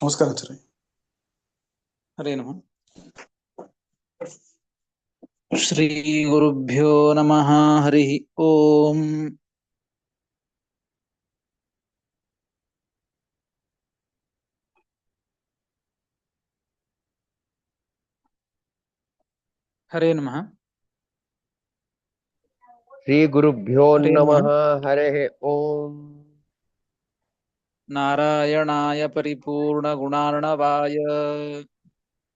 ನಮಸ್ಕಾರ ಆಚಾರ್ಯ. ಹರೇ ನಮಃ. ಶ್ರೀ ಗುರುಭ್ಯೋ ನಮಃ. ಹರಿ ಓಂ. ಹರೇ ನಮಃ. ಶ್ರೀ ಗುರುಭ್ಯೋ ಹರೇ ನಮಃ. ನಮಃ. ಹರೇ ಓಂ. ನಾರಾಯಣಾಯ ಪರಿಪೂರ್ಣ ಗುಣಾರ್ಣವಾಯ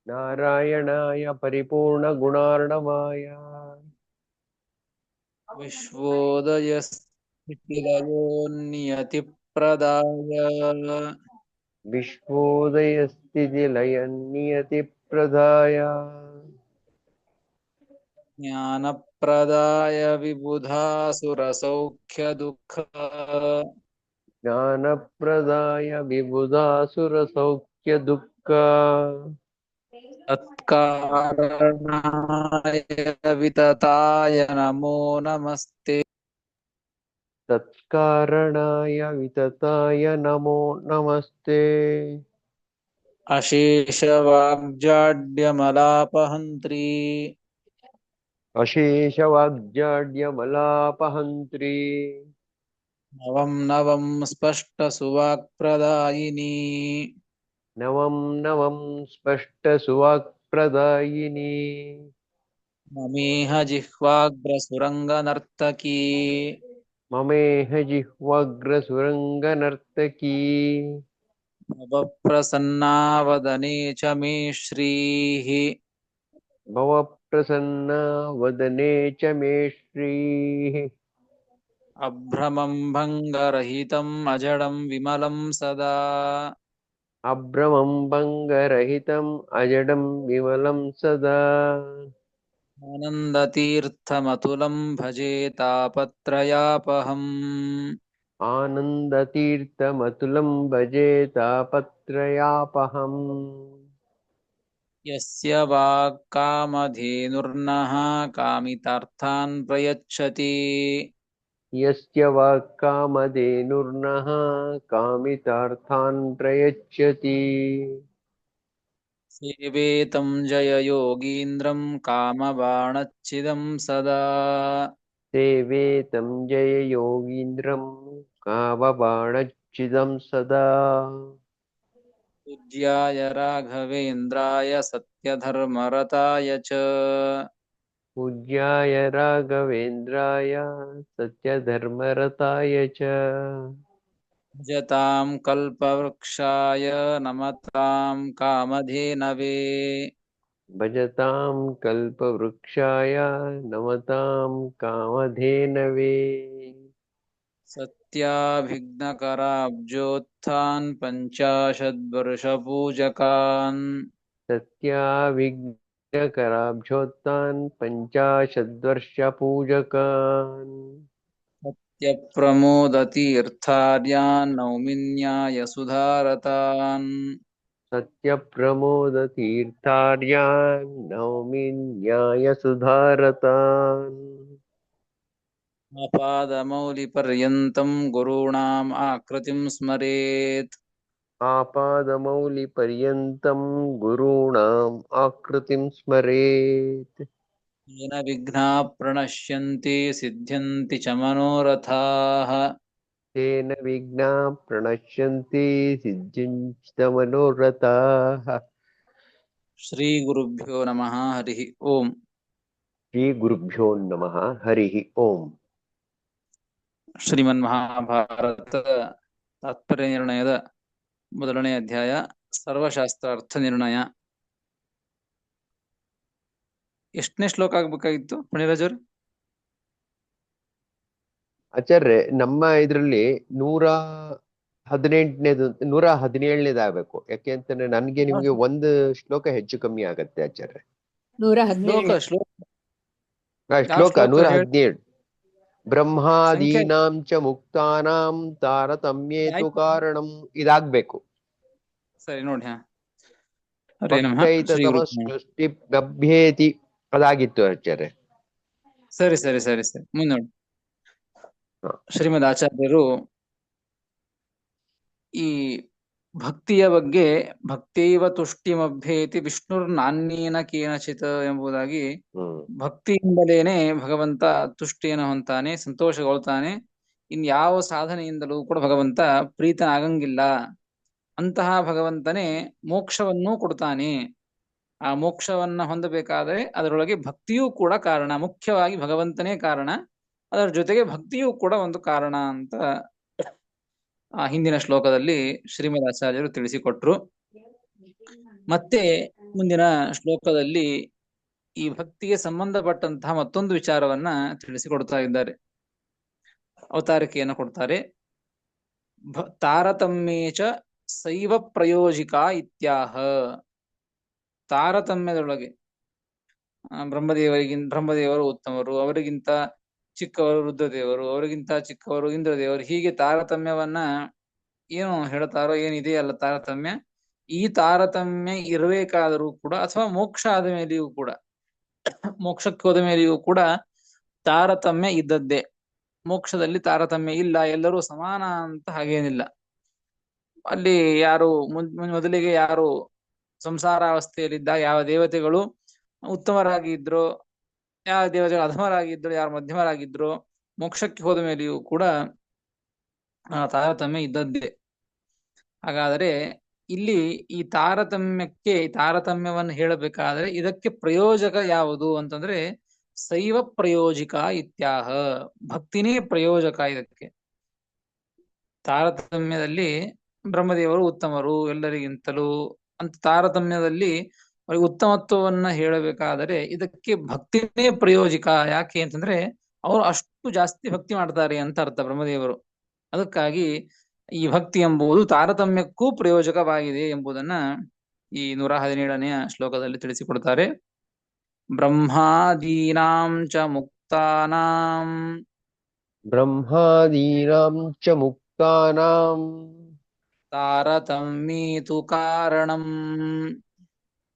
ನಾರಾಯಣಾಯ ಪರಿಪೂರ್ಣ ಗುಣಾರ್ಣವಾಯ ವಿಶ್ವೋದಯ ಸ್ಥಿತಿಲಯೋ ನಿಯತಿ ಪ್ರದಾಯ ವಿಶ್ವೋದಯ ಸ್ಥಿತಿ ಲಯ ನಿಯತಿ ಪ್ರದಾಯ ಜ್ಞಾನ ಪ್ರದಾಯ ವಿಬುಧಾಸುರ ಸೌಖ್ಯ ದುಃಖ ಜ್ಞಾನ ಪ್ರದಾಯ ವಿಬುಧಾಸುರ ಸೌಖ್ಯ ದುಃಖ ತತ್ಕಾರಣಾಯ ವಿತತಾಯ ನಮೋ ನಮಸ್ತೆ. ತತ್ಕಾರಣಾಯ ವಿತತಾಯ ನಮೋ ನಮಸ್ತೆ. ಅಶೇಷ ವಾಗ್ಜಾಡ್ಯಮಲಾಪಹಂತ್ರಿ ಅಶೇಷ ವಾಗ್ಜಾಡ್ಯಮಲಾಪಹಂತ್ರಿ ನವಂ ನವಂ ಸ್ಪಷ್ಟ ಸುವಾಕ್ಪ್ರದಾಯಿನಿ ನವಂ ನವಂ ಸ್ಪಷ್ಟ ಸುವಾಕ್ಪ್ರದಾಯಿನಿ ಮಮೇಹ ಜಿಹ್ವಾಗ್ರ ಸುರಂಗನರ್ತಕೀ ಮಮೇಹ ಜಿಹ್ವಾಗ್ರ ಸುರಂಗನರ್ತಕೀ ಭವಪ್ರಸನ್ನಾ ವದನೆ ಚ ಮೇ ಶ್ರೀಃ ಭವಪ್ರಸನ್ನ ವದನೆ ಚ ಮೇ ಶ್ರೀಃ ಅಭ್ರಮಂ ಭಂಗರಹಿತಂ ಅಜಡಂ ವಿಮಲಂ ಸದಾ ಅಭ್ರಮಂ ಭಂಗರಹಿತಂ ಅಜಡಂ ವಿಮಲಂ ಸದಾ ಆನಂದತೀರ್ಥಮತುಲಂ ಭಜೆ ತಾಪತ್ರಯಾಪಹಂ ಆನಂದತೀರ್ಥಮತುಲಂ ಭಜೆ ತಾಪತ್ರಯಾಪಹಂ ಯಸ್ಯ ವಾಕ್ಕಾಮಧೇನುರ್ನಃ ಕಾಮಿತಾರ್ಥಾನ್ ಪ್ರಯಚ್ಛತಿ ಯಸ್ಯ ವಾಕ್ಕಾಮಧೇನುರ್ನಃ ಕಾಮಿತಾರ್ಥಾನ್ ಪ್ರಯಚ್ಛತಿ ಸೇವೇತಂ ಜಯ ಯೋಗೀಂದ್ರಂ ಕಾಮಬಾಣಚ್ಛಿದಂ ಸದಾ ಸೇವೇತಂ ಜಯ ಯೋಗೀಂದ್ರಂ ಕಾಮಬಾಣಚ್ಛಿದಂ ಸದಾ ಪೂಜ್ಯಾಯ ರಾಘವೇಂದ್ರಾಯ ಸತ್ಯಧರ್ಮರತಾಯ ಚ ಪೂಜ್ಯಾಯ ರಾಘವೇಂದ್ರಾಯ ಸತ್ಯಧರ್ಮರತಾಯ ಚ ಭಜತಾಂ ಕಲ್ಪವೃಕ್ಷಾಯ ನಮತಾಂ ಕಾಮಧೇನವೇ ಭಜತಾಂ ಕಲ್ಪವೃಕ್ಷಾಯ ನಮತಾಂ ಕಾಮಧೇನವೇ ಸತ್ಯಾಭಿಘ್ನಕರಾಬ್ಜೋತ್ಥಾನ್ ಪಂಚಾಶದ್ವರ್ಷಪೂಜಕಾನ್ ಸತ್ಯಾವಿಘ್ನಕರಾಬ್ಜೋತ್ತಾನ್ ಪಂಚಾಶದ್ವರ್ಷಪೂಜಕಾನ್ ಸತ್ಯಪ್ರಮೋದತೀರ್ಥಾರ್ಯಾನ್ ನೌಮಿನ್ಯಾಯಸುಧಾರತಾನ್ ಸತ್ಯಪ್ರಮೋದತೀರ್ಥಾರ್ಯಾನ್ ನೌಮಿ ನ್ಯಾಯಸುಧಾರತಾನ್ ಆಪಾದಮೌಲಿಪರ್ಯಂತಂ ಗುರುಣಾಂ ಆಕೃತಿಂ ಸ್ಮರೇತ್ ಆಪಾದಮೌಲಿಪರ್ಯಂತಂ ಗುರುಣಾಂ ಆಕೃತಿಂ ಸ್ಮರೇತ್ ಯೇನ ವಿಘ್ನಾಃ ಪ್ರಣಶ್ಯಂತಿ ಸಿದ್ಧ್ಯಂತಿ ಚ ಮನೋರಥಾಃ ತೇನ ವಿಘ್ನಾ ಪ್ರಣಶ್ಯಂತಿ ಸಿದ್ಧಿಂಚ ಮನೋರಥಾಃ. ಶ್ರೀ ಗುರುಭ್ಯೋ ನಮಃ. ಹರಿ ಓಂ. ಶ್ರೀ ಗುರುಭ್ಯೋ ನಮಃ. ಹರಿ ಓಂ. ಶ್ರೀಮನ್ಮಹಾಭಾರತ ತಾತ್ಪರ್ಯ ನಿರ್ಣಯದ ಮೊದಲನೇ ಅಧ್ಯಾಯ ಸರ್ವಶಾಸ್ತ್ರ ಅರ್ಥ ನಿರ್ಣಯ. ಎಷ್ಟನೇ ಶ್ಲೋಕ ಆಗ್ಬೇಕಾಗಿತ್ತು ಫಣಿರಾಜ್ ಅವ್ರೆ? ಆಚಾರ್ಯ, ನಮ್ಮ ಇದ್ರಲ್ಲಿ 118ನೇದು 117ನೇದಾಗಬೇಕು. ಯಾಕೆ ಅಂತಂದ್ರೆ ನನ್ಗೆ ನಿಮ್ಗೆ ಒಂದು ಶ್ಲೋಕ ಹೆಚ್ಚು ಕಮ್ಮಿ ಆಗತ್ತೆ ಆಚಾರ್ಯ. 117 ಶ್ಲೋಕ ಶ್ಲೋಕ ಶ್ಲೋಕ 117. ಬ್ರಹ್ಮಾದೀನಾಂ ಚ ಮುಕ್ತಾನಾಂ ತಾರತಮ್ಯೇತು ಕಾರಣಂ ಇದಾಗ್ಬೇಕು. ಸರಿ ನೋಡಿ. ಭಕ್ತೈತಮಸೃಷ್ಟಿ ಗಭ್ಯೇತಿ ಅದಾಗಿತ್ತು ಆಚಾರ್ಯ. ಸರಿ ಸರಿ ಸರಿ ಸರಿ ಮುಂದೆ ನೋಡಿ. ಶ್ರೀಮದ್ ಆಚಾರ್ಯರು ಈ ಭಕ್ತಿಯ ಬಗ್ಗೆ ಭಕ್ತೈವ ತುಷ್ಟಿಮಭ್ಯೇತಿ ವಿಷ್ಣುರ್ನಾನ್ಯೇನ ಕೇನಚಿತ್ ಎಂಬುದಾಗಿ ಹ್ಮ್ ಭಕ್ತಿಯಿಂದಲೇನೆ ಭಗವಂತ ತುಷ್ಟಿಯನ್ನು ಹೊಂತಾನೆ, ಸಂತೋಷಗೊಳ್ತಾನೆ. ಇನ್ಯಾವ ಸಾಧನೆಯಿಂದಲೂ ಕೂಡ ಭಗವಂತ ಪ್ರೀತನಾಗಂಗಿಲ್ಲ. ಅಂತಹ ಭಗವಂತನೇ ಮೋಕ್ಷವನ್ನೂ ಕೊಡ್ತಾನೆ. ಆ ಮೋಕ್ಷವನ್ನ ಹೊಂದಬೇಕಾದರೆ ಅದರೊಳಗೆ ಭಕ್ತಿಯೂ ಕೂಡ ಕಾರಣ. ಮುಖ್ಯವಾಗಿ ಭಗವಂತನೇ ಕಾರಣ, ಅದರ ಜೊತೆಗೆ ಭಕ್ತಿಯೂ ಕೂಡ ಒಂದು ಕಾರಣ ಅಂತ ಆ ಹಿಂದಿನ ಶ್ಲೋಕದಲ್ಲಿ ಶ್ರೀಮದ್ ಆಚಾರ್ಯರು ತಿಳಿಸಿಕೊಟ್ರು. ಮತ್ತೆ ಮುಂದಿನ ಶ್ಲೋಕದಲ್ಲಿ ಈ ಭಕ್ತಿಗೆ ಸಂಬಂಧಪಟ್ಟಂತಹ ಮತ್ತೊಂದು ವಿಚಾರವನ್ನ ತಿಳಿಸಿಕೊಡ್ತಾ ಇದ್ದಾರೆ. ಅವತಾರಿಕೆಯನ್ನು ಕೊಡ್ತಾರೆ. ತಾರತಮ್ಯೇಚ ಸೈವ ಪ್ರಯೋಜಿಕ ಇತ್ಯಾಹ. ತಾರತಮ್ಯದೊಳಗೆ ಬ್ರಹ್ಮದೇವರು ಉತ್ತಮರು, ಅವರಿಗಿಂತ ಚಿಕ್ಕವರು ರುದ್ರದೇವರು, ಅವರಿಗಿಂತ ಚಿಕ್ಕವರು ಇಂದ್ರದೇವರು, ಹೀಗೆ ತಾರತಮ್ಯವನ್ನ ಏನು ಹೇಳ್ತಾರೋ, ಏನಿದೆಯಲ್ಲ ತಾರತಮ್ಯ, ಈ ತಾರತಮ್ಯ ಇರಬೇಕಾದರೂ ಕೂಡ, ಅಥವಾ ಮೋಕ್ಷ ಆದ ಮೇಲೆಯೂ ಕೂಡ, ಮೋಕ್ಷಕ್ಕೆ ಹೋದ ಮೇಲೆಯೂ ಕೂಡ ತಾರತಮ್ಯ ಇದ್ದದ್ದೇ. ಮೋಕ್ಷದಲ್ಲಿ ತಾರತಮ್ಯ ಇಲ್ಲ, ಎಲ್ಲರೂ ಸಮಾನ ಅಂತ ಹಾಗೇನಿಲ್ಲ. ಅಲ್ಲಿ ಯಾರು ಮೊದಲಿಗೆ ಯಾರು ಸಂಸಾರಾವಸ್ಥೆಯಲ್ಲಿದ್ದಾಗ ಯಾವ ದೇವತೆಗಳು ಉತ್ತಮರಾಗಿ ಇದ್ರು, ಯಾವ ದೇವತೆಗಳು ಅಧಮರಾಗಿದ್ರು, ಯಾರು ಮಧ್ಯಮರಾಗಿದ್ರು, ಮೋಕ್ಷಕ್ಕೆ ಹೋದ ಮೇಲೆಯೂ ಕೂಡ ತಾರತಮ್ಯ ಇದ್ದದ್ದೇ. ಹಾಗಾದರೆ ಇಲ್ಲಿ ಈ ತಾರತಮ್ಯವನ್ನು ಹೇಳಬೇಕಾದ್ರೆ ಇದಕ್ಕೆ ಪ್ರಯೋಜಕ ಯಾವುದು ಅಂತಂದ್ರೆ ಶೈವ ಪ್ರಯೋಜಿಕ ಇತ್ಯಾಹ. ಭಕ್ತಿನೇ ಪ್ರಯೋಜಕ ಇದಕ್ಕೆ. ತಾರತಮ್ಯದಲ್ಲಿ ಬ್ರಹ್ಮದೇವರು ಉತ್ತಮರು ಎಲ್ಲರಿಗಿಂತಲೂ ಅಂತ ತಾರತಮ್ಯದಲ್ಲಿ ಅವರಿಗೆ ಉತ್ತಮತ್ವವನ್ನ ಹೇಳಬೇಕಾದರೆ ಇದಕ್ಕೆ ಭಕ್ತಿನೇ ಪ್ರಯೋಜಕ. ಯಾಕೆ ಅಂತಂದ್ರೆ ಅವರು ಅಷ್ಟು ಜಾಸ್ತಿ ಭಕ್ತಿ ಮಾಡ್ತಾರೆ ಅಂತ ಅರ್ಥ ಬ್ರಹ್ಮದೇವರು. ಅದಕ್ಕಾಗಿ ಈ ಭಕ್ತಿ ಎಂಬುದು ತಾರತಮ್ಯಕ್ಕೂ ಪ್ರಯೋಜಕವಾಗಿದೆ ಎಂಬುದನ್ನ ಈ 117ನೆಯ ಶ್ಲೋಕದಲ್ಲಿ ತಿಳಿಸಿಕೊಡ್ತಾರೆ. ಬ್ರಹ್ಮಾದೀನಾಂ ಚ ಮುಕ್ತಾನಾಂ ಬ್ರಹ್ಮಾದೀನಾಂ ಚ ಮುಕ್ತಾನಾಂ ತಾರತಮ್ಯೇತು ಕಾರಣಂ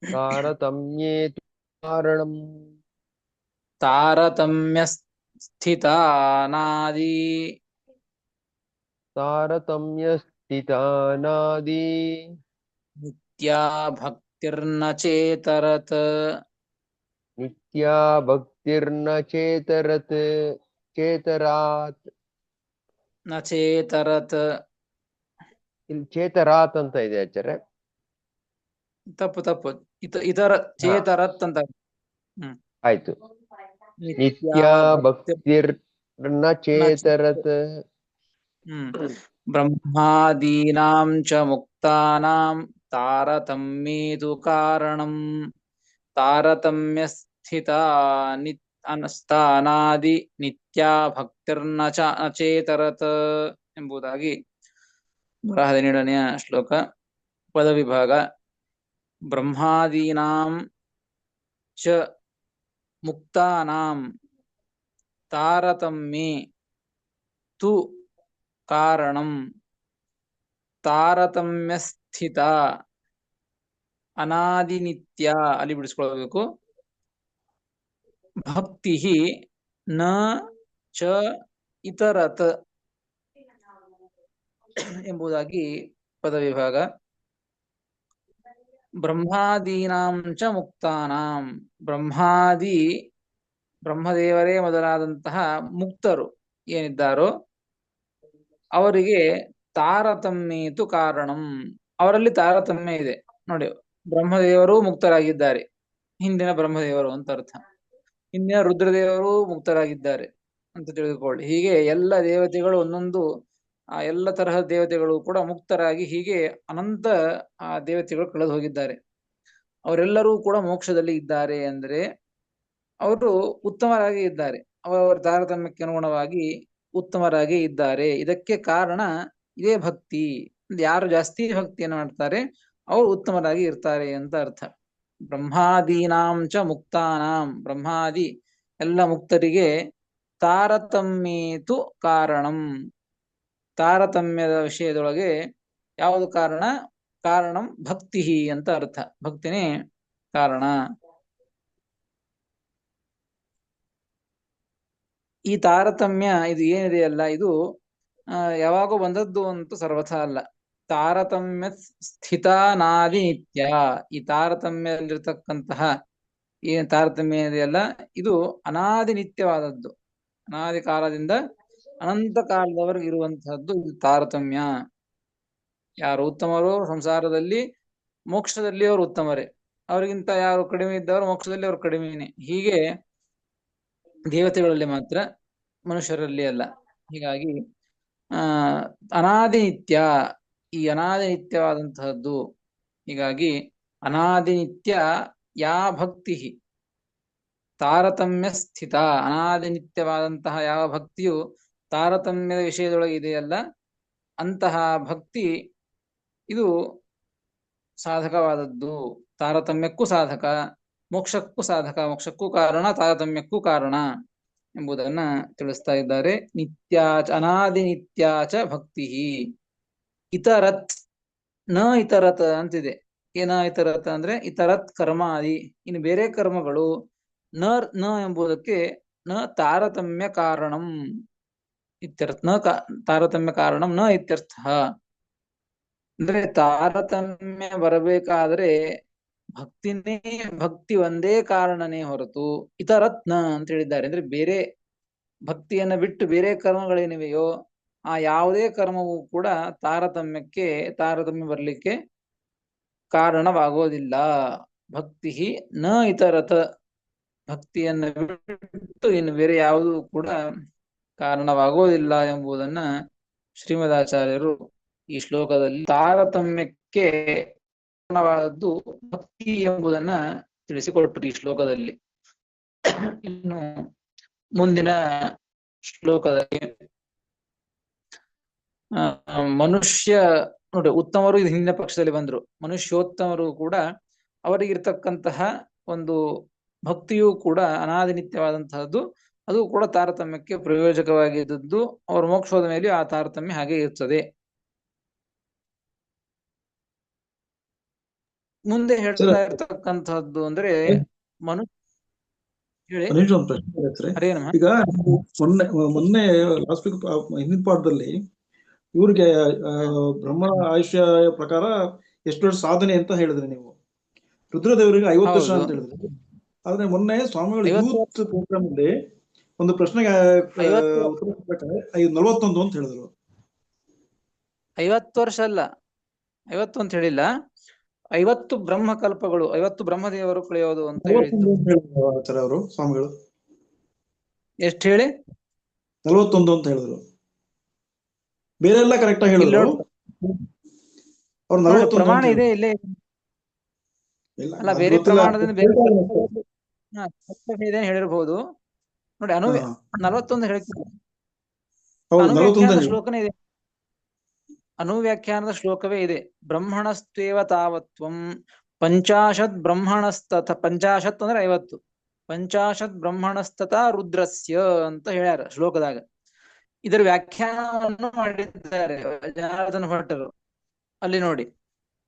ತಾರತಮ್ಯೇತು ಕಾರಣಂ ತಾರತಮ್ಯ ಸ್ಥಿತಾನಾದಿ ತಾರತಮ್ಯ ಸ್ಥಿತಾನಾದಿ ನಿತ್ಯಾ ಭಕ್ತಿರ್ನ ಚೇತರತ್ ನಿತ್ಯಾ ಭಕ್ತಿರ್ನ ಚೇತರಾತ್. ನ ಚೇತರತ್. ಇಲ್ಲಿ ಚೇತರಾತ್ ಅಂತ ಇದೆ ಆಚಾರ್ಯ. ತಪ್ಪು ಇತರ ಚೇತರತ್ ಅಂತ. ಆಯ್ತು. ನಿತ್ಯಾ ನಿತ್ಯಾ ಭಕ್ತಿರ್ನ ಚೇತರತ್. ಬ್ರಹ್ಮಾದೀನಾಂ ಚ ಮುಕ್ತಾನಾಂ ತಾರತಮ್ಯೇತು ಕಾರಣಂ ತಾರತಮ್ಯ ಸ್ಥಾನಾದಿ ನಿತ್ಯಾ ಭಕ್ತಿರ್ನ ಚೇತರತ್ ಎಂಬುದಾಗಿ 117ನೆಯ ಶ್ಲೋಕ. ಪದವಿಭಾಗ. ಬ್ರಹ್ಮಾದೀನಾಂ ಚ ಮುಕ್ತಾನಾಂ ತಾರತಮ್ಯೇ ತು ಕಾರಣಂ ತಾರತಮ್ಯ ಸ್ಥಿತ ಅನಾದಿನಿತ್ಯ. ಅಲ್ಲಿ ಬಿಡಿಸ್ಕೊಳ್ಬೇಕು. ಭಕ್ತಿ ನ ಚ ಇತರತ್ ಎಂಬುದಾಗಿ ಪದವಿಭಾಗ. ಬ್ರಹ್ಮಾದೀನಾಂ ಚ ಮುಕ್ತಾನಾಂ. ಬ್ರಹ್ಮದೇವರೇ ಮೊದಲಾದಂತಹ ಮುಕ್ತರು ಏನಿದ್ದಾರೋ ಅವರಿಗೆ ತಾರತಮ್ಯೇತು ಕಾರಣಂ. ಅವರಲ್ಲಿ ತಾರತಮ್ಯ ಇದೆ ನೋಡಿ. ಬ್ರಹ್ಮದೇವರು ಮುಕ್ತರಾಗಿದ್ದಾರೆ, ಹಿಂದಿನ ಬ್ರಹ್ಮದೇವರು ಅಂತ ಅರ್ಥ. ಹಿಂದಿನ ರುದ್ರದೇವರು ಮುಕ್ತರಾಗಿದ್ದಾರೆ ಅಂತ ತಿಳಿದುಕೊಳ್ಳಿ. ಹೀಗೆ ಎಲ್ಲ ದೇವತೆಗಳು ಒಂದೊಂದು ಎಲ್ಲ ತರಹದ ದೇವತೆಗಳು ಕೂಡ ಮುಕ್ತರಾಗಿ ಹೀಗೆ ಅನಂತ ದೇವತೆಗಳು ಕಳೆದು ಹೋಗಿದ್ದಾರೆ. ಅವರೆಲ್ಲರೂ ಕೂಡ ಮೋಕ್ಷದಲ್ಲಿ ಇದ್ದಾರೆ ಅಂದ್ರೆ ಅವರು ಉತ್ತಮರಾಗಿ ಇದ್ದಾರೆ. ಅವರ ತಾರತಮ್ಯಕ್ಕೆ ಅನುಗುಣವಾಗಿ ಉತ್ತಮರಾಗಿ ಇದ್ದಾರೆ. ಇದಕ್ಕೆ ಕಾರಣ ಇದೇ ಭಕ್ತಿ. ಯಾರು ಜಾಸ್ತಿ ಭಕ್ತಿಯನ್ನು ಮಾಡ್ತಾರೆ ಅವರು ಉತ್ತಮರಾಗಿ ಇರ್ತಾರೆ ಅಂತ ಅರ್ಥ. ಬ್ರಹ್ಮಾದೀನಾಂ ಚ ಮುಕ್ತಾನಾಂ. ಬ್ರಹ್ಮಾದಿ ಎಲ್ಲ ಮುಕ್ತರಿಗೆ ತಾರತಮ್ಯೇತು ಕಾರಣಂ. ತಾರತಮ್ಯದ ವಿಷಯದೊಳಗೆ ಯಾವುದು ಕಾರಣ? ಕಾರಣಂ ಭಕ್ತಿ ಅಂತ ಅರ್ಥ. ಭಕ್ತಿನೇ ಕಾರಣ. ಈ ತಾರತಮ್ಯ ಇದು ಏನಿದೆಯಲ್ಲ ಇದು ಯಾವಾಗೋ ಬಂದದ್ದು ಅಂತ ಸರ್ವಥ ಅಲ್ಲ. ತಾರತಮ್ಯ ಸ್ಥಿತಾನಾದಿ ನಿತ್ಯ. ಈ ತಾರತಮ್ಯದಲ್ಲಿರ್ತಕ್ಕಂತಹ ಏನ್ ತಾರತಮ್ಯ ಇದೆಯಲ್ಲ, ಇದು ಅನಾದಿ ನಿತ್ಯವಾದದ್ದು. ಅನಾದಿ ಕಾಲದಿಂದ ಅನಂತ ಕಾಲದವರೆಗೆ ಇರುವಂತಹದ್ದು ಇದು ತಾರತಮ್ಯ. ಯಾರು ಉತ್ತಮರು ಸಂಸಾರದಲ್ಲಿ, ಮೋಕ್ಷದಲ್ಲಿ ಅವರು ಉತ್ತಮರೇ, ಅವರಿಗಿಂತ ಯಾರು ಕಡಿಮೆ ಇದ್ದವರು ಮೋಕ್ಷದಲ್ಲಿ ಅವರು ಕಡಿಮೆನೆ. ಹೀಗೆ ದೇವತೆಗಳಲ್ಲಿ ಮಾತ್ರ, ಮನುಷ್ಯರಲ್ಲಿ ಅಲ್ಲ. ಹೀಗಾಗಿ ಆ ಅನಾದಿ ನಿತ್ಯ, ಈ ಅನಾದಿ ನಿತ್ಯವಾದಂತಹದ್ದು. ಹೀಗಾಗಿ ಅನಾದಿ ನಿತ್ಯ ಯಾ ಭಕ್ತಿ ತಾರತಮ್ಯ ಸ್ಥಿತ, ಅನಾದಿ ನಿತ್ಯವಾದಂತಹ ಯಾವ ಭಕ್ತಿಯು ತಾರತಮ್ಯದ ವಿಷಯದೊಳಗೆ ಇದೆಯಲ್ಲ, ಅಂತಹ ಭಕ್ತಿ ಇದು ಸಾಧಕವಾದದ್ದು. ತಾರತಮ್ಯಕ್ಕೂ ಸಾಧಕ, ಮೋಕ್ಷಕ್ಕೂ ಸಾಧಕ, ಮೋಕ್ಷಕ್ಕೂ ಕಾರಣ, ತಾರತಮ್ಯಕ್ಕೂ ಕಾರಣ ಎಂಬುದನ್ನ ತಿಳಿಸ್ತಾ ಇದ್ದಾರೆ. ನಿತ್ಯಾಚ ಅನಾದಿ ನಿತ್ಯಾಚ ಭಕ್ತಿ ಇತರತ್ ನ ಇತರತ್ ಅಂತಿದೆ. ಏನ ಇತರತ್ ಅಂದ್ರೆ ಇತರತ್ ಕರ್ಮಾದಿ, ಇನ್ನು ಬೇರೆ ಕರ್ಮಗಳು. ನ ನ ಎಂಬುದಕ್ಕೆ ನ ತಾರತಮ್ಯ ಕಾರಣಂ ಇತ್ಯರ್ಥ, ತಾರತಮ್ಯ ಕಾರಣಂ ನ ಇತ್ಯರ್ಥ. ಅಂದ್ರೆ ತಾರತಮ್ಯ ಬರಬೇಕಾದ್ರೆ ಭಕ್ತಿನೇ, ಭಕ್ತಿ ಒಂದೇ ಕಾರಣನೇ ಹೊರತು ಇತರತ್ನ ಅಂತ ಹೇಳಿದ್ದಾರೆ. ಅಂದ್ರೆ ಬೇರೆ ಭಕ್ತಿಯನ್ನ ಬಿಟ್ಟು ಬೇರೆ ಕರ್ಮಗಳೇನಿವೆಯೋ ಆ ಯಾವುದೇ ಕರ್ಮವೂ ಕೂಡ ತಾರತಮ್ಯ ಬರ್ಲಿಕ್ಕೆ ಕಾರಣವಾಗೋದಿಲ್ಲ. ಭಕ್ತಿ ನ ಇತರತ, ಭಕ್ತಿಯನ್ನ ಬಿಟ್ಟು ಇನ್ನು ಬೇರೆ ಯಾವುದೂ ಕೂಡ ಕಾರಣವಾಗೋದಿಲ್ಲ ಎಂಬುದನ್ನ ಶ್ರೀಮದಾಚಾರ್ಯರು ಈ ಶ್ಲೋಕದಲ್ಲಿ ತಾರತಮ್ಯಕ್ಕೆ ಕಾರಣವಾದದ್ದು ಭಕ್ತಿ ಎಂಬುದನ್ನ ತಿಳಿಸಿಕೊಟ್ಟರು ಈ ಶ್ಲೋಕದಲ್ಲಿ. ಇನ್ನು ಮುಂದಿನ ಶ್ಲೋಕದಲ್ಲಿ ಮನುಷ್ಯ ನೋಡಿ, ಉತ್ತಮರು ಇದು ಹಿಂದಿನ ಪಕ್ಷದಲ್ಲಿ ಬಂದ್ರು. ಮನುಷ್ಯೋತ್ತಮರು ಕೂಡ ಅವರಿಗಿರ್ತಕ್ಕಂತಹ ಒಂದು ಭಕ್ತಿಯೂ ಕೂಡ ಅನಾದಿ ನಿತ್ಯವಾದಂತಹದ್ದು. ಅದು ಕೂಡ ತಾರತಮ್ಯಕ್ಕೆ ಪ್ರಯೋಜಕವಾಗಿದ್ದದ್ದು. ಅವರ ಮೋಕ್ಷದ ಮೇಲೆ ಆ ತಾರತಮ್ಯ ಹಾಗೆ ಇರ್ತದೆ. ಮುಂದೆ ಹೇಳ್ತಾ ಇರ್ತಕ್ಕಂಥದ್ದು ಅಂದ್ರೆ ಮನುಷ್ಯ ಹೇಳಿ. ಹರೇನಮ್ಮ. ಈಗ ಮೊನ್ನೆ ಲಾಸ್ಟ್ ವೀಕ್ ಹಿಂದಿನ ಪಾಠದಲ್ಲಿ ಇವ್ರಿಗೆ ಬ್ರಹ್ಮನ ಆಯುಷ್ಯ ಪ್ರಕಾರ ಎಷ್ಟು ವರ್ಷ ಸಾಧನೆ ಅಂತ ಹೇಳಿದ್ರಿ ನೀವು. ರುದ್ರದೇವರಿಗೆ 50 ವರ್ಷ ಅಂತ ಹೇಳಿದ್ರಿ. ಆದ್ರೆ ಮೊನ್ನೆ ಸ್ವಾಮಿಗಳು ಯೂತ್ ಪ್ರೋಗ್ರಾಮ್ ಅಲ್ಲಿ ಒಂದು ಪ್ರಶ್ನೆಗೆ ಉತ್ತರ ಕೊಡ್ಬೇಕಾದ್ರೆ 41 ಅಂತ ಹೇಳಿದ್ರು. 50 ವರ್ಷ ಅಲ್ಲ, 50 ಅಂತ ಹೇಳಿಲ್ಲ. 50 ಬ್ರಹ್ಮಕಲ್ಪಗಳು, 50 ಬ್ರಹ್ಮದೇವರು ಕಳೆಯೋದು ಅಂತ ಹೇಳಿದ್ರು ಅವರು ಸ್ವಾಮಿಗಳು. ಎಷ್ಟು ಹೇಳಿ? 41 ಅಂತ ಹೇಳಿದ್ರು. ಬೇರೆ ಎಲ್ಲ ಕರೆಕ್ಟ್ ಆಗಿ ಹೇಳಿದ್ರು. ಅವ್ರು 41 ಪ್ರಮಾಣ ಇದೆ ಇಲ್ಲೇ ಅಲ್ಲ, ಬೇರೆ ಪ್ರಮಾಣದಿಂದ ಬೇರೆ ಹೇಳಿರ್ಬಹುದು. ನೋಡಿ, 41 ಹೇಳ್ತೀನಿ. ಶ್ಲೋಕನೇ ಇದೆ, ಅನುವ್ಯಾಖ್ಯಾನದ ಶ್ಲೋಕವೇ ಇದೆ. ಬ್ರಹ್ಮಣಸ್ತ್ವೇವ ತಾವತ್ವಂ 50 ಬ್ರಹ್ಮಣಸ್ತಥ, 50 ಅಂದ್ರೆ 50, 50 ಬ್ರಹ್ಮಣಸ್ತಥ ರುದ್ರಸ್ಯ ಅಂತ ಹೇಳ್ಯಾರ ಶ್ಲೋಕದಾಗ. ಇದರ ವ್ಯಾಖ್ಯಾನವನ್ನು ಮಾಡಿದ್ದಾರೆ ಜನಾರ್ದನ ಭಟ್ಟರು. ಅಲ್ಲಿ ನೋಡಿ,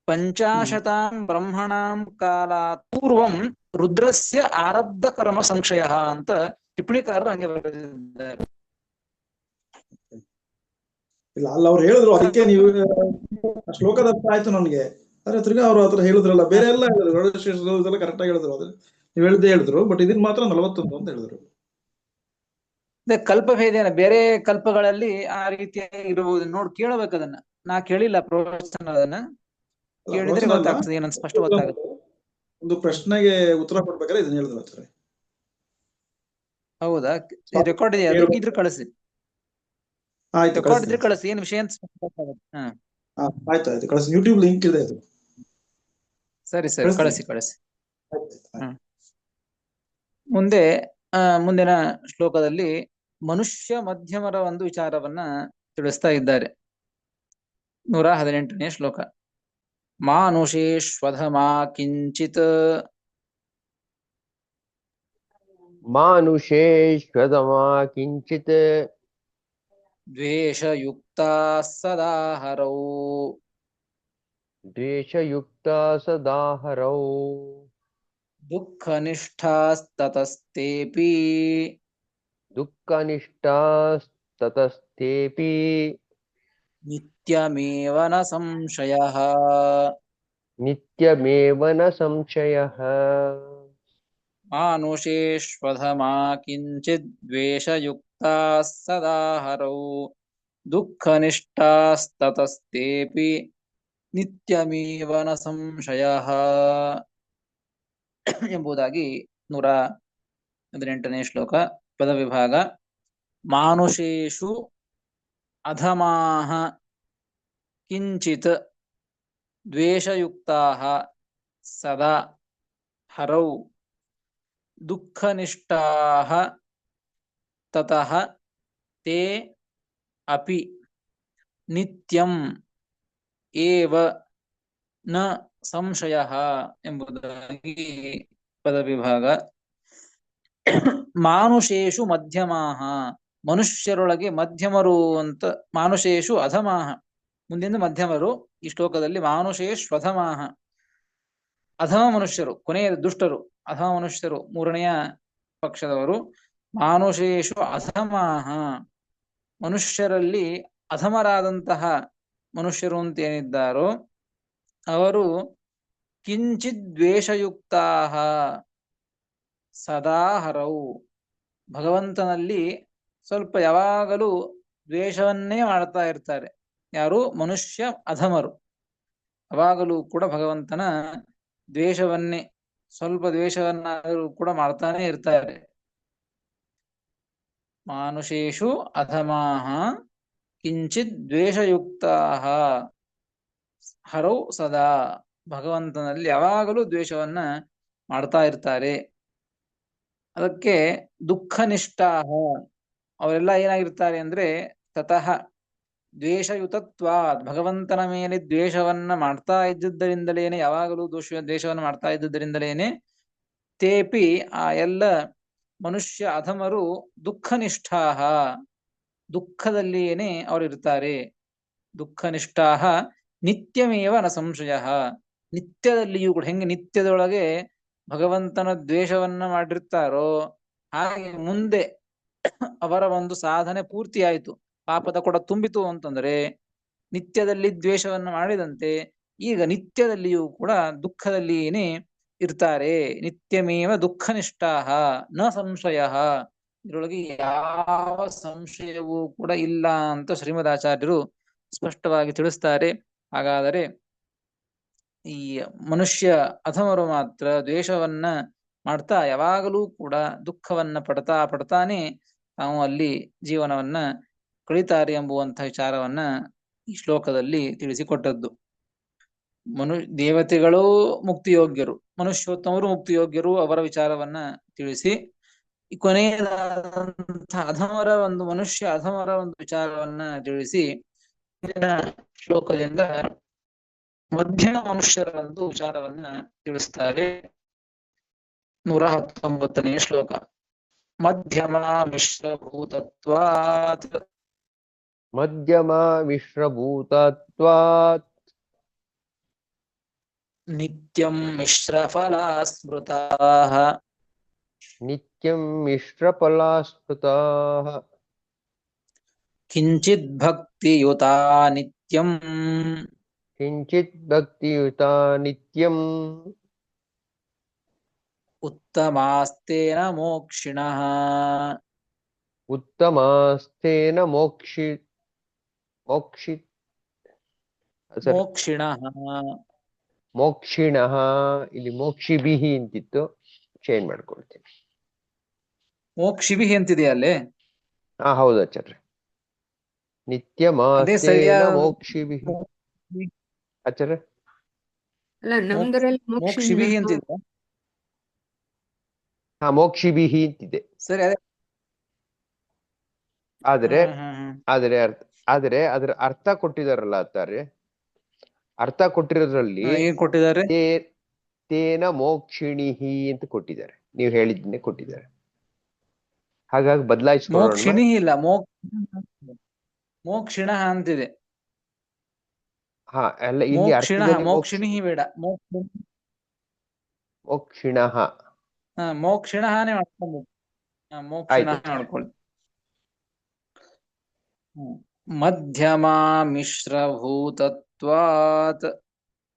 50 ಬ್ರಹ್ಮಣಾಂ ಕಾಲಾತ್ ಪೂರ್ವಂ ರುದ್ರಸ್ಯ ಆರಬ್ಧ ಕರ್ಮ ಸಂಶಯ ಅಂತ ಟಿಪ್ಪಣಿಕಾರರು ಹಂಗೆ ಬರೆದಿದ್ದಾರೆ. ಇಲ್ಲ, ಅಲ್ಲ ಅವ್ರು ಹೇಳಿದ್ರು, ಅದಕ್ಕೆ ನೀವು ಶ್ಲೋಕದ ಅರ್ಥ ಆಯ್ತು ನನ್ಗೆ. ಆದ್ರೆ ತಿರ್ಗಾ ಅವ್ರು ಆತರ ಹೇಳಿದ್ರಲ್ಲ, ಬೇರೆ ಎಲ್ಲ ಹೇಳಿದ್ರು, ಕರೆಕ್ಟ್ ಆಗಿ ಹೇಳಿದ್ರು. ಅದ್ರ ನೀವು ಹೇಳಿದ್ರು, ಬಟ್ ಇದನ್ ಮಾತ್ರ 41 ಅಂತ ಹೇಳಿದ್ರು. ಕಲ್ಪಭೇದೇನ, ಬೇರೆ ಕಲ್ಪಗಳಲ್ಲಿ ಆ ರೀತಿಯಾಗಿ ಇರಬಹುದು. ನೋಡಿ, ಕೇಳಬೇಕು ಅದನ್ನ. ನಾ ಕೇಳಿಲ್ಲ ಪ್ರವಚನ, ಅದನ್ನ ಕೇಳಿದ್ರೆ ಗೊತ್ತಾಗ್ತದೆ, ಏನಂತ ಸ್ಪಷ್ಟ ಗೊತ್ತಾಗುತ್ತೆ. ಒಂದು ಪ್ರಶ್ನೆಗೆ ಉತ್ತರ ಕೊಡ್ಬೇಕಾದ್ರೆ ಇದನ್ನ ಹೇಳಿದ್ರು. ಹೌದಾ? ರೆಕಾರ್ಡ್ ಇದೆಯಾ? ಇದ್ರ ಕಳಿಸಿ. ರೆಕಾರ್ಡ್ ಇದ್ರೆ ಕಳಿಸಿ, ಏನ್ ವಿಷಯ ಅಂತ ಗೊತ್ತಾಗುತ್ತೆ. ಆಯ್ತು, ಕಳಿಸಿ. ಯೂಟ್ಯೂಬ್ ಲಿಂಕ್ ಇದೆ ಅದು. ಸರಿ, ಕಳಿಸಿ. ಮುಂದೆ ಮುಂದಿನ ಶ್ಲೋಕದಲ್ಲಿ ಮನುಷ್ಯ ಮಧ್ಯಮರ ಒಂದು ವಿಚಾರವನ್ನ ತಿಳಿಸ್ತಾ ಇದ್ದಾರೆ. 118ನೇ ಶ್ಲೋಕ. ಮಾನುಷೇಶ್ವಧಮಾ ಕಿಂಚಿತ್ ದ್ವೇಷಯುಕ್ತಾ ಸದಾಹರೌ ದುಃಖನಿಷ್ಠಾಸ್ತತಸ್ತೇಪಿ ನಿತ್ಯಮೇವ ನ ಸಂಶಯಃ ನಿತ್ಯಮೇವ ನ ಸಂಶಯಃ ಮಾನುಷೇಷ್ವಧಮಾ ಕಿಂಚಿದ್ ದ್ವೇಷಯುಕ್ತಾಃ ಸದಾ ಹರೌ ದುಃಖನಿಷ್ಠಾಸ್ತತಸ್ತೇಪಿ ನಿತ್ಯಮೇವ ನ ಸಂಶಯಃ ಎಂಬುದಾಗಿ 118ನೇ ಶ್ಲೋಕ ಪದವಿಭಾಗ. ಮಾನುಷೇಷು ಅಧಮಾಃ ಕಿಂಚಿತ್ ದ್ವೇಷಯುಕ್ತಾಃ ಸದಾ ಹರೌ ದುಃಖನಿಷ್ಠಾಃ ತತಃ ತೇ ಅಪಿ ನಿತ್ಯಂ ಏವ ನ ಸಂಶಯಃ ಎಂಬುದಾಗಿ ಪದವಿಭಾಗ. ಮಾನುಷೇಷು ಮಧ್ಯಮಾಃ, ಮನುಷ್ಯರೊಳಗೆ ಮಧ್ಯಮರು ಅಂತ. ಮಾನುಷೇಷು ಅಧಮಾಃ, ಮುಂದಿಂದ ಮಧ್ಯಮರು. ಈ ಶ್ಲೋಕದಲ್ಲಿ ಮಾನುಷೇಷು ಅಧಮಾಃ, ಅಧಮ ಮನುಷ್ಯರು, ಕೊನೆಯ ದುಷ್ಟರು. ಅಧಮ ಮನುಷ್ಯರು ಮೂರನೆಯ ಪಕ್ಷದವರು. ಮಾನುಷೇಷು ಅಧಮಾಃ, ಮನುಷ್ಯರಲ್ಲಿ ಅಧಮರಾದಂತಹ ಮನುಷ್ಯರು ಅಂತ ಏನಿದ್ದಾರೋ ಅವರು ಕಿಂಚಿತ್ ದ್ವೇಷಯುಕ್ತಾಃ ಸದಾ ಹರೌ, ಭಗವಂತನಲ್ಲಿ ಸ್ವಲ್ಪ ಯಾವಾಗಲೂ ದ್ವೇಷವನ್ನೇ ಮಾಡ್ತಾ ಇರ್ತಾರೆ. ಯಾರು? ಮನುಷ್ಯ ಅಧಮರು ಯಾವಾಗಲೂ ಕೂಡ ಭಗವಂತನ ದ್ವೇಷವನ್ನೇ, ಸ್ವಲ್ಪ ದ್ವೇಷವನ್ನಾದರೂ ಕೂಡ ಮಾಡ್ತಾನೆ ಇರ್ತಾರೆ. ಮಾನುಷೇಷು ಅಧಮಾಃ ಕಿಂಚಿತ್ ದ್ವೇಷಯುಕ್ತಾಃ ಹರೌ ಸದಾ, ಭಗವಂತನಲ್ಲಿ ಯಾವಾಗಲೂ ದ್ವೇಷವನ್ನ ಮಾಡ್ತಾ ಇರ್ತಾರೆ. ಅದಕ್ಕೆ ದುಃಖನಿಷ್ಠಾಃ, ಅವರೆಲ್ಲ ಏನಾಗಿರ್ತಾರೆ ಅಂದ್ರೆ ತತಃ ದ್ವೇಷಯುತತ್ವಾತ್, ಭಗವಂತನ ಮೇಲೆ ದ್ವೇಷವನ್ನ ಮಾಡ್ತಾ ಇದ್ದುದರಿಂದಲೇನೆ, ಯಾವಾಗಲೂ ದ್ವೇಷವನ್ನು ಮಾಡ್ತಾ ಇದ್ದುದರಿಂದಲೇನೆ ತೇಪಿ, ಆ ಎಲ್ಲ ಮನುಷ್ಯ ಅಧಮರು ದುಃಖನಿಷ್ಠಾಃ, ದುಃಖದಲ್ಲಿಯೇನೆ ಅವರಿರ್ತಾರೆ. ದುಃಖನಿಷ್ಠಾಃ ನಿತ್ಯಮೇವ ನ ಸಂಶಯಃ, ನಿತ್ಯದಲ್ಲಿಯೂ ಕೂಡ. ಹೆಂಗೆ ನಿತ್ಯದೊಳಗೆ ಭಗವಂತನ ದ್ವೇಷವನ್ನ ಮಾಡಿರ್ತಾರೋ ಹಾಗೆ ಮುಂದೆ ಅವರ ಒಂದು ಸಾಧನೆ ಪೂರ್ತಿಯಾಯಿತು, ಪಾಪದ ಕೊಡ ತುಂಬಿತು ಅಂತಂದ್ರೆ ನಿತ್ಯದಲ್ಲಿ ದ್ವೇಷವನ್ನ ಮಾಡಿದಂತೆ ಈಗ ನಿತ್ಯದಲ್ಲಿಯೂ ಕೂಡ ದುಃಖದಲ್ಲಿಯೇನೆ ಇರ್ತಾರೆ. ನಿತ್ಯಮೇವ ದುಃಖನಿಷ್ಠಾಃ ನ ಸಂಶಯಃ, ಇದರೊಳಗೆ ಯಾವ ಸಂಶಯವೂ ಕೂಡ ಇಲ್ಲ ಅಂತ ಶ್ರೀಮದಾಚಾರ್ಯರು ಸ್ಪಷ್ಟವಾಗಿ ತಿಳಿಸ್ತಾರೆ. ಹಾಗಾದರೆ ಈ ಮನುಷ್ಯ ಅಧಮರು ಮಾತ್ರ ದ್ವೇಷವನ್ನ ಮಾಡ್ತಾ ಯಾವಾಗಲೂ ಕೂಡ ದುಃಖವನ್ನ ಪಡ್ತಾನೆ ತಾವು ಅಲ್ಲಿ ಜೀವನವನ್ನ ಕಳೀತಾರೆ ಎಂಬುವಂತಹ ವಿಚಾರವನ್ನ ಈ ಶ್ಲೋಕದಲ್ಲಿ ತಿಳಿಸಿಕೊಟ್ಟದ್ದು. ದೇವತೆಗಳು ಮುಕ್ತಿಯೋಗ್ಯರು, ಮನುಷ್ಯೋತ್ತಮರು ಮುಕ್ತಿಯೋಗ್ಯರು, ಅವರ ವಿಚಾರವನ್ನ ತಿಳಿಸಿ ಕೊನೆಯದಾದಂತಹ ಅಧಮರ ಒಂದು ಮನುಷ್ಯ ಅಧಮರ ಒಂದು ವಿಚಾರವನ್ನ ತಿಳಿಸಿ ಶ್ಲೋಕದಿಂದ ಮಧ್ಯಮ ಮನುಷ್ಯರ ಒಂದು ವಿಚಾರವನ್ನ ತಿಳಿಸ್ತಾರೆ. 119ನೇ ಶ್ಲೋಕ. ಮಧ್ಯಮ ಮಿಶ್ರಭೂತತ್ವಾತ್, ಮಧ್ಯಮ ಮಿಶ್ರಭೂತತ್ವಾತ್ ನಿತ್ಯಂ ಮಿಶ್ರಫಲಾ ಸ್ಮೃತಾಃ, ನಿತ್ಯಂ ಮಿಶ್ರಫಲಾಸ್ಪೃತಾಃ ಕಿಂಚಿತ್ ಭಕ್ತಿಯುತಾ ನಿತ್ಯಂ, ಕಿಂಚಿತ್ ಭಕ್ತಿಯುತಾ ನಿತ್ಯಂ ಉತ್ತಮಾಸ್ತೇನ ಮೋಕ್ಷಿಣಃ, ಉತ್ತಮಾಸ್ತೇನ ಮೋಕ್ಷಿಣಃ. ಮೋಕ್ಷಿಣಃ, ಇಲ್ಲಿ ಮೋಕ್ಷಿಭಿಃ ಅಂತಿತ್ತು, ಚೇಂಜ್ ಮಾಡ್ಕೊಳ್ತೀನಿ. ಮೋಕ್ಷಿಭಿಃ ಅಂತಿದೆಯಾ ಅಲ್ಲೇ? ಹೌದು ಆಚಾರ್ಯ. ನಿತ್ಯಮಾಸ್ತೇನ ಮೋಕ್ಷಿಭಿಃ ಆಚಾರ್ಯ. ಅಲ್ಲ ನಮ್ದರಲ್ಲಿ ಮೋಕ್ಷಿಭಿಃ ಅಂತಿದೆ. ಮೋಕ್ಷಿಭಿಃ ಅಂತಿದೆ. ಸರಿ, ಅದೇ. ಆದ್ರೆ ಅದ್ರ ಅರ್ಥ ಕೊಟ್ಟಿದಾರಲ್ಲ ಆಚಾರ್ಯ, ಅರ್ಥ ಕೊಟ್ಟಿರೋದ್ರಲ್ಲಿ ಏನ್ ಕೊಟ್ಟಿದ್ದಾರೆ? ತೇನ ಮೋಕ್ಷಿಣಿಹಿ ಅಂತ ಕೊಟ್ಟಿದ್ದಾರೆ, ನೀವು ಹೇಳಿದ್ದನ್ನೇ ಕೊಟ್ಟಿದ್ದಾರೆ. ಹಾಗಾಗಿ ಬದಲಾಯಿಸ್ಕೊಳ್ಳೋಣ. ಮೋಕ್ಷಿಣಿ ಇಲ್ಲ, ಮೋಕ್ಷಿಣ ಅಂತಿದೆ. ಎಲ್ಲ ಇಲ್ಲಿ ಮೋಕ್ಷಿಣಿ ಬೇಡ, ಮೋಕ್ಷಿಣ. ಮೋಕ್ಷಿಣನೇ ಮಾಡ್ಕೊಂಡು ಮೋಕ್ಷಿಣ ಮಾಡ್ಕೊಳ್ಳಿ. ಮಧ್ಯಮಾ ಮಿಶ್ರಭೂತತ್ವಾತ್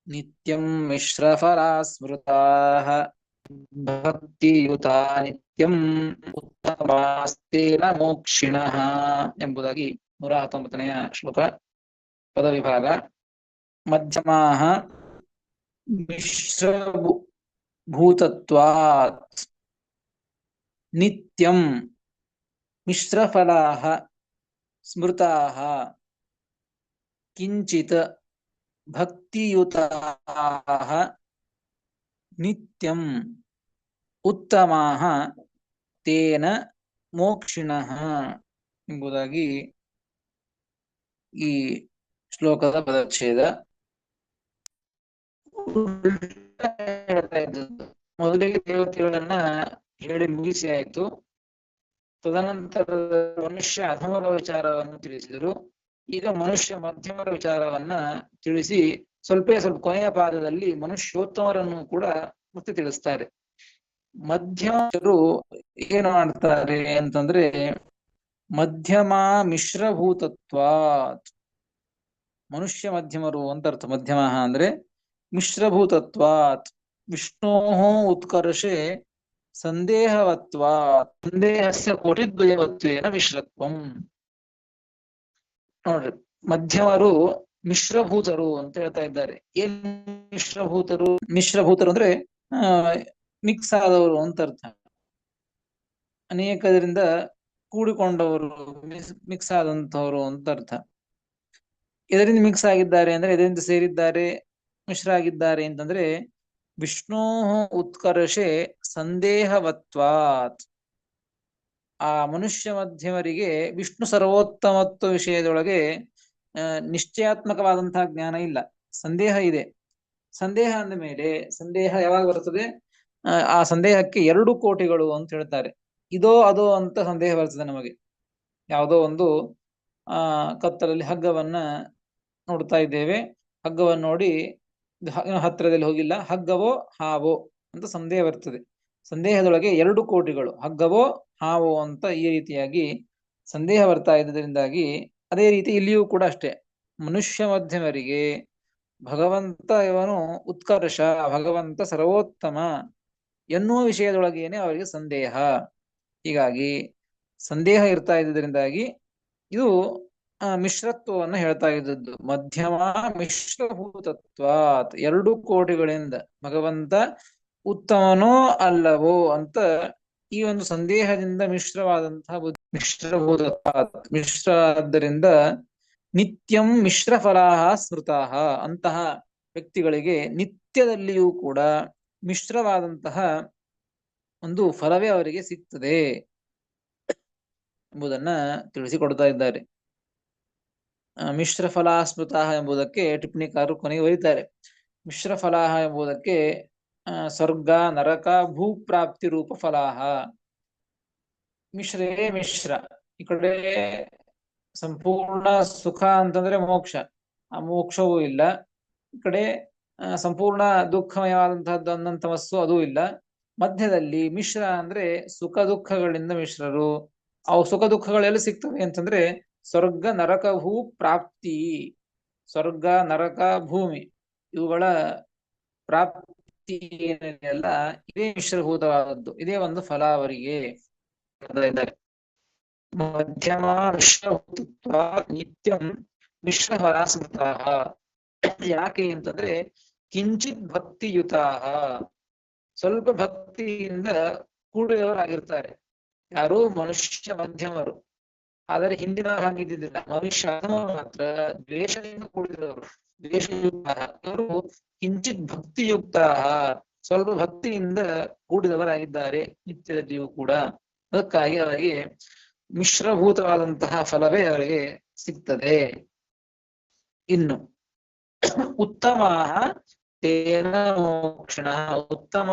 ನಿತ್ಯಂ ಮಿಶ್ರಫಲಾ ಸ್ಮೃತಾಃ ಭಕ್ತಿಯುತಾ ನಿತ್ಯಂ ಉತ್ತಮಾಸ್ತೇನ ಮೋಕ್ಷಿಣಃ ಎಂಬುದಾಗಿ 119ನೆಯ ಶ್ಲೋಕ ಪದವಿಭಾಗ. ಮಧ್ಯಮಾಃ ಮಿಶ್ರಭೂತತ್ವಾತ್ ನಿತ್ಯಂ ಮಿಶ್ರಫಲಾಃ ಸ್ಮೃತಾಃ ಕಿಂಚಿತ್ ಭಕ್ತಿಯುತಾಃ ನಿತ್ಯಂ ಉತ್ತಮಾಃ ತೇನ ಮೋಕ್ಷಿಣಃ ಎಂಬುದಾಗಿ ಈ ಶ್ಲೋಕದ ಪದಚ್ಛೇದ. ಮೊದಲಿಗೆ ದೇವತೆಗಳನ್ನ ಹೇಳಿ ಮುಗಿಸಿ ಆಯ್ತು. ತದನಂತರ ಮನುಷ್ಯ ಅಧಮರ ವಿಚಾರವನ್ನು ತಿಳಿಸಿದರು. ಈಗ ಮನುಷ್ಯ ಮಧ್ಯಮರ ವಿಚಾರವನ್ನ ತಿಳಿಸಿ ಸ್ವಲ್ಪ ಕೊನೆಯ ಪಾದದಲ್ಲಿ ಮನುಷ್ಯೋತ್ತಮರನ್ನು ಕೂಡ ಮತ್ತೆ ತಿಳಿಸ್ತಾರೆ. ಮಧ್ಯಮರು ಏನು ಮಾಡ್ತಾರೆ ಅಂತಂದ್ರೆ ಮಧ್ಯಮ ಮಿಶ್ರಭೂತತ್ವಾತ್, ಮನುಷ್ಯ ಮಧ್ಯಮರು ಅಂತ ಅರ್ಥ. ಮಧ್ಯಮ ಅಂದ್ರೆ ಮಿಶ್ರಭೂತತ್ವಾತ್ ವಿಷ್ಣೋ ಉತ್ಕರ್ಷೆ ಸಂದೇಹವತ್ವಾತ್ ಸಂದೇಹಸ್ಯ ಕೋಟಿದ್ವಯವತ್ವೇನ ಮಿಶ್ರತ್ವಂ. ನೋಡ್ರಿ, ಮಧ್ಯಮರು ಮಿಶ್ರಭೂತರು ಅಂತ ಹೇಳ್ತಾ ಇದ್ದಾರೆ. ಏನ್ ಮಿಶ್ರಭೂತರು? ಮಿಶ್ರಭೂತರು ಅಂದ್ರೆ ಮಿಕ್ಸ್ ಆದವರು ಅಂತ ಅರ್ಥ. ಅನೇಕರಿಂದ ಕೂಡಿಕೊಂಡವರು, ಮಿಕ್ಸ್ ಆದಂತವರು ಅಂತ ಅರ್ಥ. ಎದರಿಂದ ಮಿಕ್ಸ್ ಆಗಿದ್ದಾರೆ ಅಂದ್ರೆ ಎದರಿಂದ ಸೇರಿದ್ದಾರೆ, ಮಿಶ್ರ ಆಗಿದ್ದಾರೆ ಅಂತಂದ್ರೆ ವಿಷ್ಣು ಉತ್ಕರ್ಷೆ ಸಂದೇಹವತ್ವಾತ್. ಆ ಮನುಷ್ಯ ಮಧ್ಯಮರಿಗೆ ವಿಷ್ಣು ಸರ್ವೋತ್ತಮತ್ವ ವಿಷಯದೊಳಗೆ ನಿಶ್ಚಯಾತ್ಮಕವಾದಂತಹ ಜ್ಞಾನ ಇಲ್ಲ, ಸಂದೇಹ ಇದೆ. ಸಂದೇಹ ಅಂದ ಮೇಲೆ ಸಂದೇಹ ಯಾವಾಗ ಬರ್ತದೆ? ಆ ಸಂದೇಹಕ್ಕೆ 2 ಕೋಟಿಗಳು ಅಂತ ಹೇಳ್ತಾರೆ. ಇದೋ ಅದೋ ಅಂತ ಸಂದೇಹ ಬರ್ತದೆ ನಮಗೆ. ಯಾವುದೋ ಒಂದು ಕತ್ತಲಲ್ಲಿ ಹಗ್ಗವನ್ನ ನೋಡ್ತಾ ಇದ್ದೇವೆ, ಹಗ್ಗವನ್ನು ನೋಡಿ ಹತ್ತಿರದಲ್ಲಿ ಹೋಗಿಲ್ಲ, ಹಗ್ಗವೋ ಹಾವೋ ಅಂತ ಸಂದೇಹ ಬರ್ತದೆ. ಸಂದೇಹದೊಳಗೆ 2 ಕೋಟಿಗಳು, ಹಗ್ಗವೋ ಹಾವೋ ಅಂತ ಈ ರೀತಿಯಾಗಿ ಸಂದೇಹ ಬರ್ತಾ ಇದ್ದರಿಂದಾಗಿ, ಅದೇ ರೀತಿ ಇಲ್ಲಿಯೂ ಕೂಡ ಅಷ್ಟೇ, ಮನುಷ್ಯ ಮಧ್ಯಮರಿಗೆ ಭಗವಂತ ಇವನು ಉತ್ಕರ್ಷ, ಭಗವಂತ ಸರ್ವೋತ್ತಮ ಎನ್ನುವ ವಿಷಯದೊಳಗೇನೆ ಅವರಿಗೆ ಸಂದೇಹ. ಹೀಗಾಗಿ ಸಂದೇಹ ಇರ್ತಾ ಇದ್ದರಿಂದಾಗಿ ಇದು ಮಿಶ್ರತ್ವವನ್ನು ಹೇಳ್ತಾ ಇದ್ದದ್ದು. ಮಧ್ಯಮ ಮಿಶ್ರಭೂತತ್ವಾತ್, 2 ಕೋಟಿಗಳಿಂದ ಭಗವಂತ ಉತ್ತಮನೋ ಅಲ್ಲವೋ ಅಂತ ಈ ಒಂದು ಸಂದೇಹದಿಂದ ಮಿಶ್ರವಾದಂತಹ ಮಿಶ್ರಭೂತತ್ವಾತ್, ಮಿಶ್ರ ಆದ್ದರಿಂದ ನಿತ್ಯಂ ಮಿಶ್ರಫಲಾಹ ಸ್ಮೃತಾಹ. ಅಂತಹ ವ್ಯಕ್ತಿಗಳಿಗೆ ನಿತ್ಯದಲ್ಲಿಯೂ ಕೂಡ ಮಿಶ್ರವಾದಂತಹ ಒಂದು ಫಲವೇ ಅವರಿಗೆ ಸಿಗ್ತದೆ ಎಂಬುದನ್ನ ತಿಳಿಸಿಕೊಡ್ತಾ ಇದ್ದಾರೆ. ಮಿಶ್ರ ಫಲಾ ಸ್ಮೃತಾಹ ಎಂಬುದಕ್ಕೆ ಟಿಪ್ಪಣಿಕಾರರು ಕೊನೆಗೆ ಬರೀತಾರೆ. ಮಿಶ್ರ ಫಲಾಹ ಎಂಬುದಕ್ಕೆ ಸ್ವರ್ಗ ನರಕ ಭೂಪ್ರಾಪ್ತಿ ರೂಪ ಫಲಾಹ. ಮಿಶ್ರೇ ಮಿಶ್ರ, ಈ ಕಡೆ ಸಂಪೂರ್ಣ ಸುಖ ಅಂತಂದ್ರೆ ಮೋಕ್ಷ, ಆ ಮೋಕ್ಷವೂ ಇಲ್ಲ. ಈ ಕಡೆ ಸಂಪೂರ್ಣ ದುಃಖಮಯವಾದಂತಹದ್ದು ಅನ್ನಂತಮಸ್ಸು ಅದೂ ಇಲ್ಲ. ಮಧ್ಯದಲ್ಲಿ ಮಿಶ್ರ ಅಂದ್ರೆ ಸುಖ ದುಃಖಗಳಿಂದ ಮಿಶ್ರರು. ಅವು ಸುಖ ದುಃಖಗಳೆಲ್ಲ ಸಿಗ್ತವೆ ಅಂತಂದ್ರೆ ಸ್ವರ್ಗ ನರಕ ಭೂ ಪ್ರಾಪ್ತಿ, ಸ್ವರ್ಗ ನರಕ ಭೂಮಿ ಇವುಗಳ ಪ್ರಾಪ್ತಿ ಏನೆಲ್ಲ ಇದೇ ಮಿಶ್ರಭೂತವಾದದ್ದು, ಇದೇ ಒಂದು ಫಲ ಅವರಿಗೆ. ಮಧ್ಯಮ ಮಿಶ್ರಭೂತತ್ವ ನಿತ್ಯಂ ಮಿಶ್ರಫಲ ಸ್ಮೃತಾಃ. ಯಾಕೆ ಅಂತಂದ್ರೆ ಕಿಂಚಿತ್ ಭಕ್ತಿಯುತಾಃ, ಸ್ವಲ್ಪ ಭಕ್ತಿಯಿಂದ ಕೂಡಿದವರಾಗಿರ್ತಾರೆ. ಯಾರು? ಮನುಷ್ಯ ಮಧ್ಯಮರು. ಆದರೆ ಹಿಂದಿನ ಹಾಗಿದ್ದಿಲ್ಲ, ಮನುಷ್ಯ ಮಾತ್ರ ದ್ವೇಷದಿಂದ ಕೂಡಿದವರು, ದ್ವೇಷಯುಕ್ತ. ಇವರು ಕಿಂಚಿತ್ ಭಕ್ತಿಯುಕ್ತ, ಸ್ವಲ್ಪ ಭಕ್ತಿಯಿಂದ ಕೂಡಿದವರಾಗಿದ್ದಾರೆ ನಿತ್ಯದಲ್ಲಿಯೂ ಕೂಡ. ಅದಕ್ಕಾಗಿ ಅವರಿಗೆ ಮಿಶ್ರಭೂತವಾದಂತಹ ಫಲವೇ ಅವರಿಗೆ ಸಿಗ್ತದೆ. ಇನ್ನು ಉತ್ತಮ ತೇನ ಮೋಕ್ಷಿಣ, ಉತ್ತಮ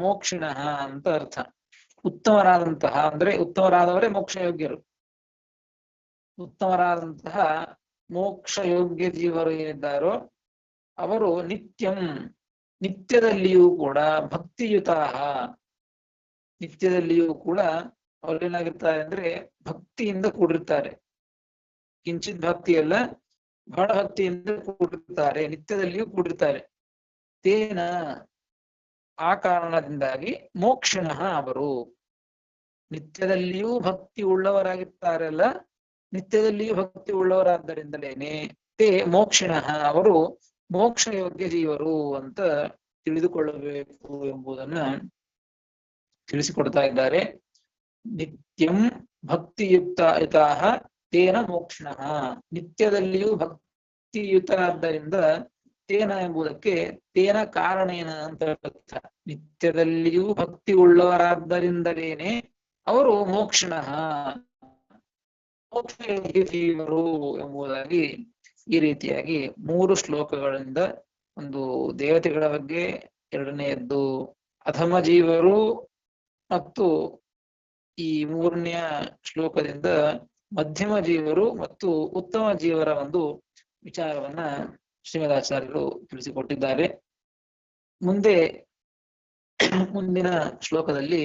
ಮೋಕ್ಷಿಣ ಅಂತ ಅರ್ಥ. ಉತ್ತಮರಾದಂತಹ ಅಂದ್ರೆ ಉತ್ತಮರಾದವರೇ ಮೋಕ್ಷ ಯೋಗ್ಯರು. ಉತ್ತಮರಾದಂತಹ ಮೋಕ್ಷ ಯೋಗ್ಯ ಜೀವರು ಏನಿದ್ದಾರೋ ಅವರು ನಿತ್ಯಂ, ನಿತ್ಯದಲ್ಲಿಯೂ ಕೂಡ ಭಕ್ತಿಯುತ, ನಿತ್ಯದಲ್ಲಿಯೂ ಕೂಡ ಅವ್ರೇನಾಗಿರ್ತಾರೆ ಅಂದ್ರೆ ಭಕ್ತಿಯಿಂದ ಕೂಡಿರ್ತಾರೆ. ಕಿಂಚಿತ್ ಭಕ್ತಿ ಅಲ್ಲ, ಬಹಳ ಭಕ್ತಿಯಿಂದ ಕೂಡಿರ್ತಾರೆ, ನಿತ್ಯದಲ್ಲಿಯೂ ಕೂಡಿರ್ತಾರೆ. ತೇನ ಆ ಕಾರಣದಿಂದಾಗಿ ಮೋಕ್ಷಣಃ ಅವರು ನಿತ್ಯದಲ್ಲಿಯೂ ಭಕ್ತಿ ಉಳ್ಳವರಾಗಿರ್ತಾರಲ್ಲ, ನಿತ್ಯದಲ್ಲಿಯೂ ಭಕ್ತಿ ಉಳ್ಳವರಾದ್ದರಿಂದಲೇನೆ ತೇ ಮೋಕ್ಷಣಃ ಅವರು ಮೋಕ್ಷ ಯೋಗ್ಯ ಜೀವರು ಅಂತ ತಿಳಿದುಕೊಳ್ಳಬೇಕು ಎಂಬುದನ್ನ ತಿಳಿಸಿಕೊಡ್ತಾ ಇದ್ದಾರೆ. ನಿತ್ಯಂ ಭಕ್ತಿಯುಕ್ತಾಹ ತೇನ ಮೋಕ್ಷಣಃ, ನಿತ್ಯದಲ್ಲಿಯೂ ಭಕ್ತಿಯುತರಾದ್ದರಿಂದ ತೇನ ಎಂಬುದಕ್ಕೆ ತೇನ ಕಾರಣೇನ ಅಂತ ಅರ್ಥ. ನಿತ್ಯದಲ್ಲಿಯೂ ಭಕ್ತಿ ಉಳ್ಳವರಾದ್ದರಿಂದಲೇನೆ ಅವರು ಮೋಕ್ಷಣಃ ಮೋಕ್ಷ ಯೋಗ್ಯ ಜೀವರು ಎಂಬುದಾಗಿ ಈ ರೀತಿಯಾಗಿ 3 ಶ್ಲೋಕಗಳಿಂದ, ಒಂದು ದೇವತೆಗಳ ಬಗ್ಗೆ, ಎರಡನೆಯದ್ದು ಅಧಮ ಜೀವರು, ಮತ್ತು ಈ 3ನೇ ಶ್ಲೋಕದಿಂದ ಮಧ್ಯಮ ಜೀವರು ಮತ್ತು ಉತ್ತಮ ಜೀವರ ಒಂದು ವಿಚಾರವನ್ನ ಶ್ರೀಮದಾಚಾರ್ಯರು ತಿಳಿಸಿಕೊಟ್ಟಿದ್ದಾರೆ. ಮುಂದಿನ ಶ್ಲೋಕದಲ್ಲಿ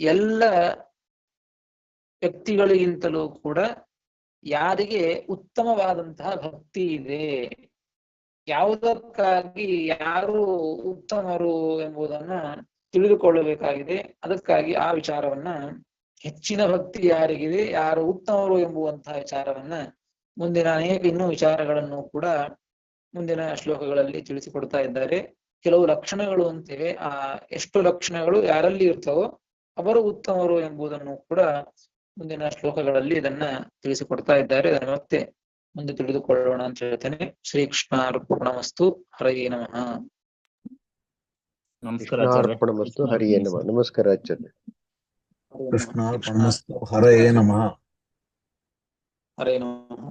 ಎಲ್ಲ ವ್ಯಕ್ತಿಗಳಿಗಿಂತಲೂ ಕೂಡ ಯಾರಿಗೆ ಉತ್ತಮವಾದಂತಹ ಭಕ್ತಿ ಇದೆ, ಯಾವುದಕ್ಕಾಗಿ ಯಾರು ಉತ್ತಮರು ಎಂಬುದನ್ನ ತಿಳಿದುಕೊಳ್ಳಬೇಕಾಗಿದೆ. ಅದಕ್ಕಾಗಿ ಆ ವಿಚಾರವನ್ನ, ಹೆಚ್ಚಿನ ಭಕ್ತಿ ಯಾರಿಗಿದೆ, ಯಾರು ಉತ್ತಮರು ಎಂಬುವಂತಹ ವಿಚಾರವನ್ನ ಮುಂದಿನ ಅನೇಕ ಇನ್ನೂ ವಿಚಾರಗಳನ್ನು ಕೂಡ ಮುಂದಿನ ಶ್ಲೋಕಗಳಲ್ಲಿ ತಿಳಿಸಿಕೊಡ್ತಾ ಇದ್ದಾರೆ. ಕೆಲವು ಲಕ್ಷಣಗಳು ಅಂತಿವೆ, ಆ ಎಷ್ಟು ಲಕ್ಷಣಗಳು ಯಾರಲ್ಲಿ ಇರ್ತವೋ ಅವರು ಉತ್ತಮರು ಎಂಬುದನ್ನು ಕೂಡ ಮುಂದಿನ ಶ್ಲೋಕಗಳಲ್ಲಿ ಇದನ್ನ ತಿಳಿಸಿಕೊಡ್ತಾ ಇದ್ದಾರೆ. ಅದನ್ನು ಮತ್ತೆ ಮುಂದೆ ತಿಳಿದುಕೊಳ್ಳೋಣ ಅಂತ ಹೇಳ್ತೇನೆ. ಶ್ರೀಕೃಷ್ಣಾರ್ಪಣಮಸ್ತು. ಹರಯೇ ನಮಃ. ಕೃಷ್ಣಾರ್ಪಣಮಸ್ತು. ಹರಿಯೇ ನಮಃ. ನಮಸ್ಕಾರ ಆಚಾರ್ಯ. ಕೃಷ್ಣಾರ್ಪಣಮಸ್ತು. ಹರಯೇ ನಮಃ. ಹರೇ ನಮಃ.